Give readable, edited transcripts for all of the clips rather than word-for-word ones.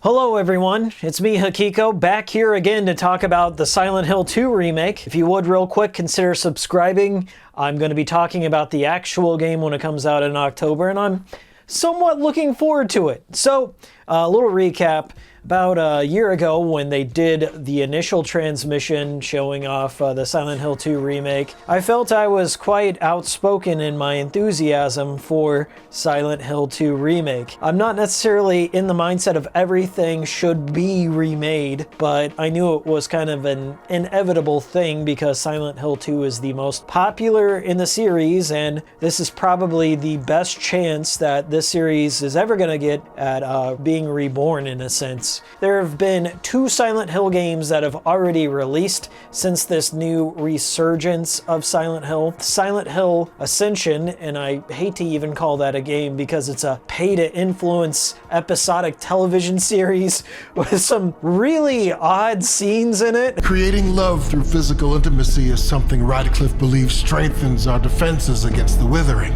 Hello everyone, it's me Hikiko, back here again to talk about the Silent Hill 2 remake. If you would real quick consider subscribing. I'm going to be talking about the actual game when it comes out in October, and I'm somewhat looking forward to it. So, a little recap. About a year ago, when they did the initial transmission showing off the Silent Hill 2 remake, I felt I was quite outspoken in my enthusiasm for Silent Hill 2 remake. I'm not necessarily in the mindset of everything should be remade, but I knew it was kind of an inevitable thing because Silent Hill 2 is the most popular in the series, and this is probably the best chance that this series is ever going to get at being reborn in a sense. There have been 2 Silent Hill games that have already released since this new resurgence of Silent Hill. Silent Hill Ascension, and I hate to even call that a game because it's a pay-to-influence episodic television series with some really odd scenes in it. Creating love through physical intimacy is something Radcliffe believes strengthens our defenses against the withering.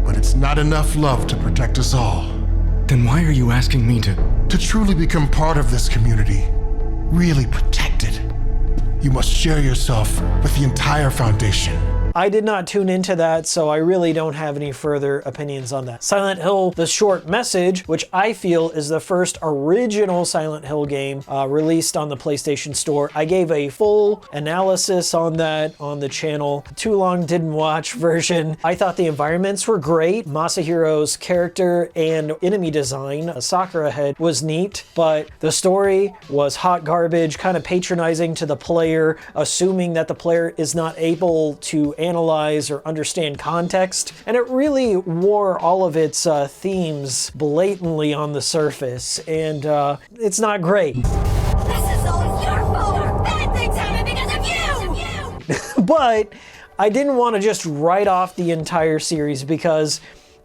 But it's not enough love to protect us all. Then why are you asking me to truly become part of this community, really protect it, you must share yourself with the entire Foundation. I did not tune into that, so I really don't have any further opinions on that. Silent Hill: The Short Message, which I feel is the first original Silent Hill game released on the PlayStation Store. I gave a full analysis on that on the channel. Too long didn't watch version. I thought the environments were great. Masahiro's character and enemy design, Sakura Head, was neat, but the story was hot garbage, kind of patronizing to the player, assuming that the player is not able to analyze or understand context, and it really wore all of its themes blatantly on the surface, and it's not great. This is all your fault! Bad things happen because of you! But I didn't want to just write off the entire series because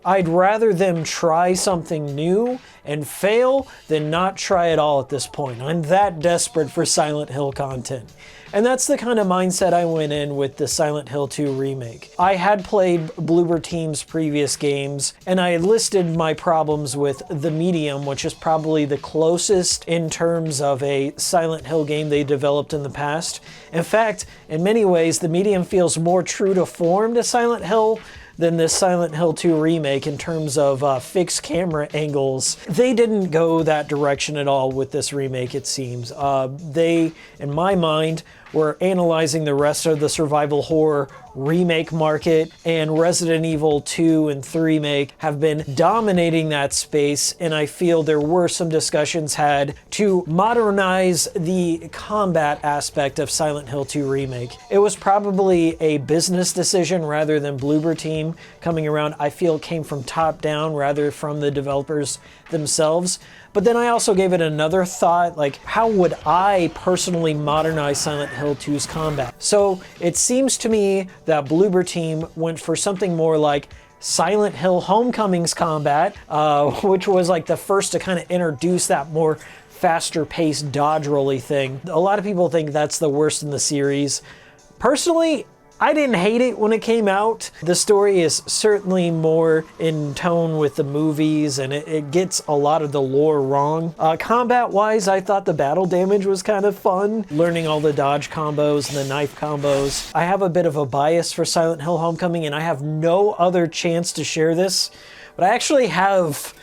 I'd rather them try something new and fail than not try it all at this point. I'm that desperate for Silent Hill content. And that's the kind of mindset I went in with the Silent Hill 2 remake. I had played Bloober Team's previous games, and I had listed my problems with The Medium, which is probably the closest in terms of a Silent Hill game they developed in the past. In fact, in many ways, The Medium feels more true to form to Silent Hill than this Silent Hill 2 remake in terms of fixed camera angles. They didn't go that direction at all with this remake, it seems. They, in my mind, were analyzing the rest of the survival horror remake market, and Resident Evil 2 and 3 Remake have been dominating that space, and I feel there were some discussions had to modernize the combat aspect of Silent Hill 2 Remake. It was probably a business decision rather than Bloober Team coming around. I feel it came from top down rather from the developers themselves. But then I also gave it another thought, like how would I personally modernize Silent Hill 2's combat? So it seems to me that Bloober Team went for something more like Silent Hill Homecoming's combat, which was like the first to kind of introduce that more faster paced dodge rolly thing. A lot of people think that's the worst in the series. Personally, I didn't hate it when it came out. The story is certainly more in tone with the movies, and it gets a lot of the lore wrong. Combat-wise, I thought the battle damage was kind of fun, learning all the dodge combos and the knife combos. I have a bit of a bias for Silent Hill Homecoming, and I have no other chance to share this, but I actually have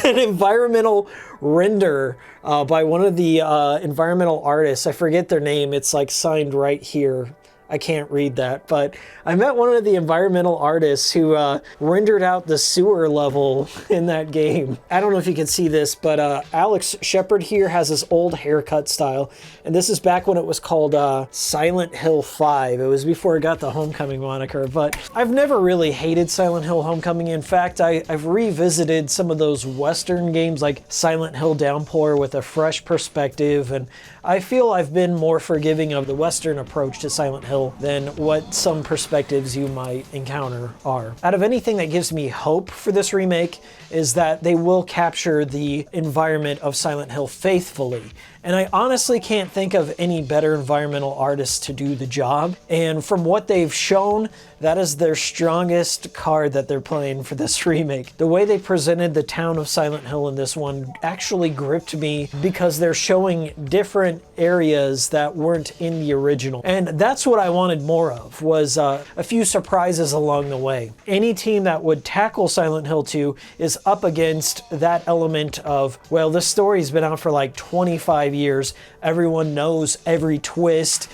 an environmental render by one of the environmental artists. I forget their name. It's like signed right here. I can't read that, but I met one of the environmental artists who rendered out the sewer level in that game. I don't know if you can see this, but Alex Shepard here has this old haircut style, and this is back when it was called Silent Hill 5. It was before it got the Homecoming moniker, but I've never really hated Silent Hill Homecoming. In fact, I've revisited some of those Western games like Silent Hill Downpour with a fresh perspective, and I feel I've been more forgiving of the Western approach to Silent Hill Hill than what some perspectives you might encounter are. Out of anything that gives me hope for this remake is that they will capture the environment of Silent Hill faithfully. And I honestly can't think of any better environmental artists to do the job. And from what they've shown, that is their strongest card that they're playing for this remake. The way they presented the town of Silent Hill in this one actually gripped me because they're showing different areas that weren't in the original. And that's what I wanted more of, was a few surprises along the way. Any team that would tackle Silent Hill 2 is up against that element of, well, this story's been out for like 25 years. Everyone knows every twist.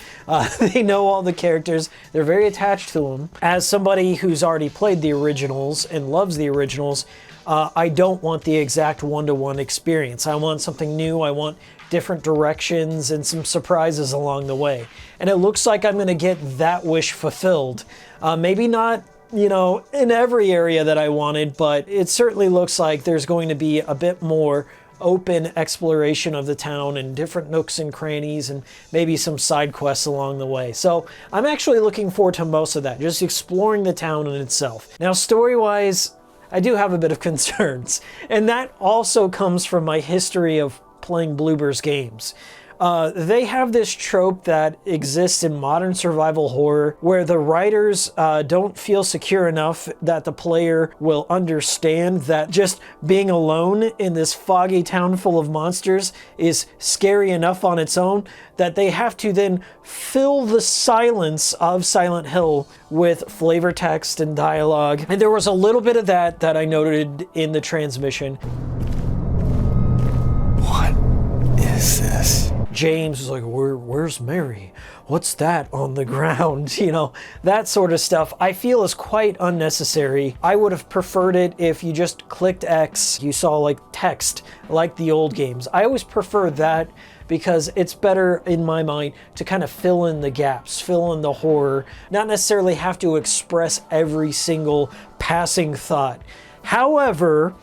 They know all the characters. They're very attached to them. As somebody who's already played the originals and loves the originals, I don't want the exact one-to-one experience. I want something new. I want different directions and some surprises along the way. And it looks like I'm going to get that wish fulfilled. Maybe not, you know, in every area that I wanted, but it certainly looks like there's going to be a bit more open exploration of the town and different nooks and crannies and maybe some side quests along the way. So I'm actually looking forward to most of that, just exploring the town in itself. Now, story-wise, I do have a bit of concerns, and that also comes from my history of playing Bloober's games. They have this trope that exists in modern survival horror where the writers don't feel secure enough that the player will understand that just being alone in this foggy town full of monsters is scary enough on its own, that they have to then fill the silence of Silent Hill with flavor text and dialogue. And there was a little bit of that I noted in the transmission. What is this? James was like, where's Mary? What's that on the ground? You know, that sort of stuff I feel is quite unnecessary. I would have preferred it if you just clicked X, you saw like text, like the old games. I always prefer that because it's better in my mind to kind of fill in the gaps, fill in the horror, not necessarily have to express every single passing thought. However,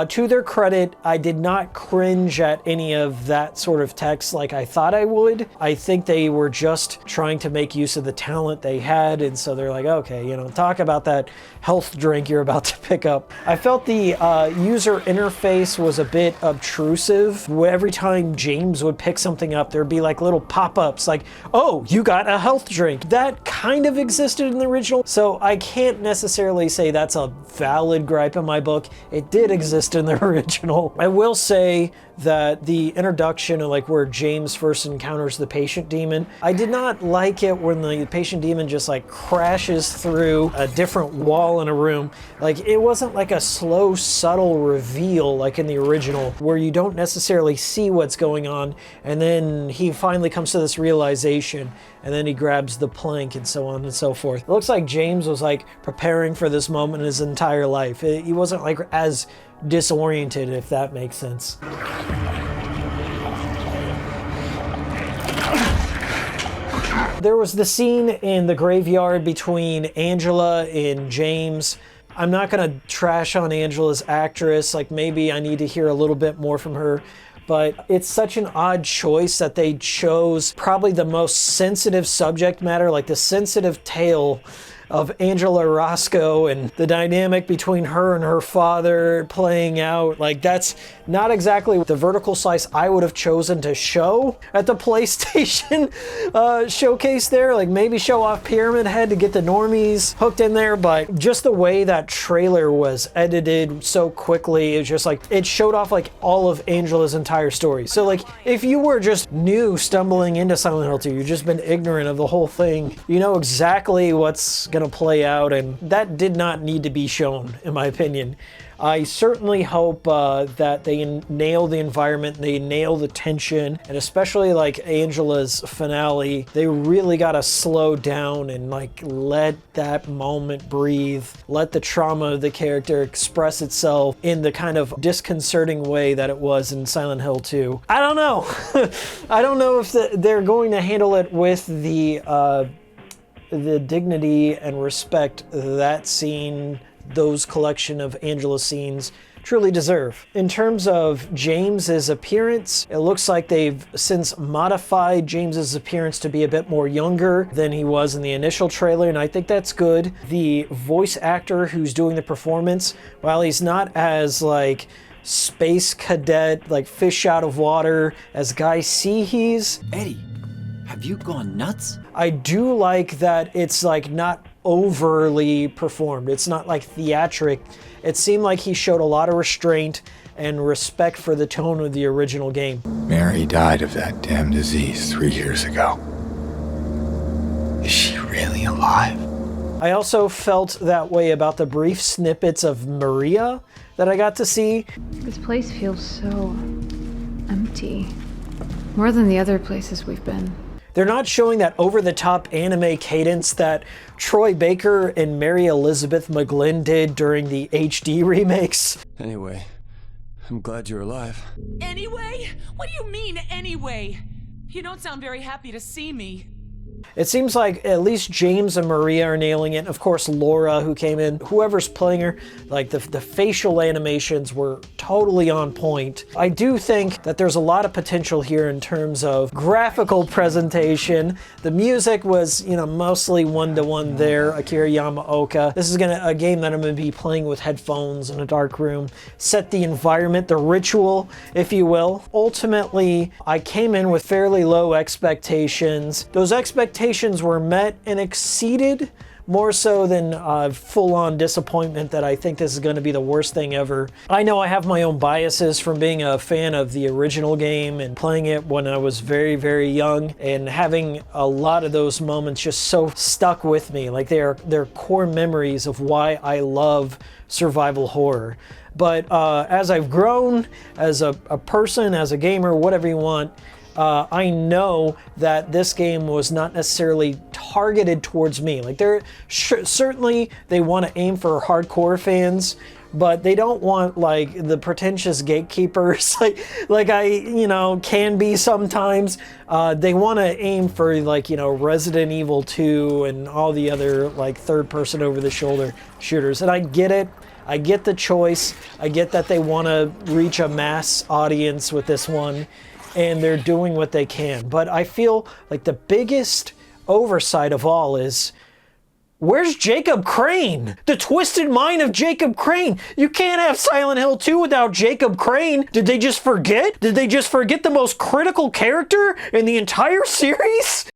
to their credit, I did not cringe at any of that sort of text like I thought I would. I think they were just trying to make use of the talent they had, and so they're like, okay, you know, talk about that health drink you're about to pick up. I felt the user interface was a bit obtrusive. Every time James would pick something up, there'd be like little pop-ups like, oh, you got a health drink. That kind of existed in the original, so I can't necessarily say that's a valid gripe in my book. It did exist in the original. I will say that the introduction of like where James first encounters the patient demon, I did not like it when the patient demon just like crashes through a different wall in a room. Like it wasn't like a slow, subtle reveal like in the original where you don't necessarily see what's going on, and then he finally comes to this realization and then he grabs the plank and so on and so forth. It looks like James was like preparing for this moment in his entire life. He wasn't like as disoriented, if that makes sense. There was the scene in the graveyard between Angela and James. I'm not gonna trash on Angela's actress, like maybe I need to hear a little bit more from her, but it's such an odd choice that they chose probably the most sensitive subject matter, like the sensitive tale of Angela Roscoe and the dynamic between her and her father playing out. Like that's not exactly the vertical slice I would have chosen to show at the PlayStation showcase there. Like maybe show off Pyramid Head to get the normies hooked in there, but just the way that trailer was edited so quickly, it's just like it showed off like all of Angela's entire story. So like if you were just new stumbling into Silent Hill 2, you've just been ignorant of the whole thing, you know exactly what's gonna play out, and that did not need to be shown, in my opinion. I certainly hope that they nail the environment, they nail the tension, and especially like Angela's finale, they really gotta slow down and like let that moment breathe, let the trauma of the character express itself in the kind of disconcerting way that it was in Silent Hill 2. I don't know. I don't know if they're going to handle it with the dignity and respect that scene, those collection of Angela scenes truly deserve. In terms of James's appearance, it looks like they've since modified James's appearance to be a bit more younger than he was in the initial trailer, and I think that's good. The voice actor who's doing the performance, while he's not as like space cadet, like fish out of water as Guy Seehees, Eddie, have you gone nuts? I do like that it's like not overly performed. It's not like theatric. It seemed like he showed a lot of restraint and respect for the tone of the original game. Mary died of that damn disease 3 years ago. Is she really alive? I also felt that way about the brief snippets of Maria that I got to see. This place feels so empty. More than the other places we've been. They're not showing that over-the-top anime cadence that Troy Baker and Mary Elizabeth McGlynn did during the HD remakes. Anyway, I'm glad you're alive. Anyway? What do you mean, anyway? You don't sound very happy to see me. It seems like at least James and Maria are nailing it. Of course, Laura, who came in, whoever's playing her, like the facial animations were totally on point. I do think that there's a lot of potential here in terms of graphical presentation. The music was, mostly one-to-one there, Akira Yamaoka. This is a game that I'm gonna be playing with headphones in a dark room. Set the environment, the ritual, if you will. Ultimately, I came in with fairly low expectations. Those expectations were met and exceeded, more so than full-on disappointment that I think this is going to be the worst thing ever. I know I have my own biases from being a fan of the original game and playing it when I was very, very young, and having a lot of those moments just so stuck with me. Like they're core memories of why I love survival horror. But as I've grown as a person, as a gamer, whatever you want, I know that this game was not necessarily targeted towards me. Like certainly they want to aim for hardcore fans, but they don't want like the pretentious gatekeepers like I can be sometimes. They want to aim for like Resident Evil 2 and all the other like third person over the shoulder shooters, and I get it. I get the choice. I get that they want to reach a mass audience with this one, and they're doing what they can. But I feel like the biggest oversight of all is, where's Jacob Crane? The twisted mind of Jacob Crane. You can't have Silent Hill 2 without Jacob Crane. Did they just forget? Did they just forget the most critical character in the entire series?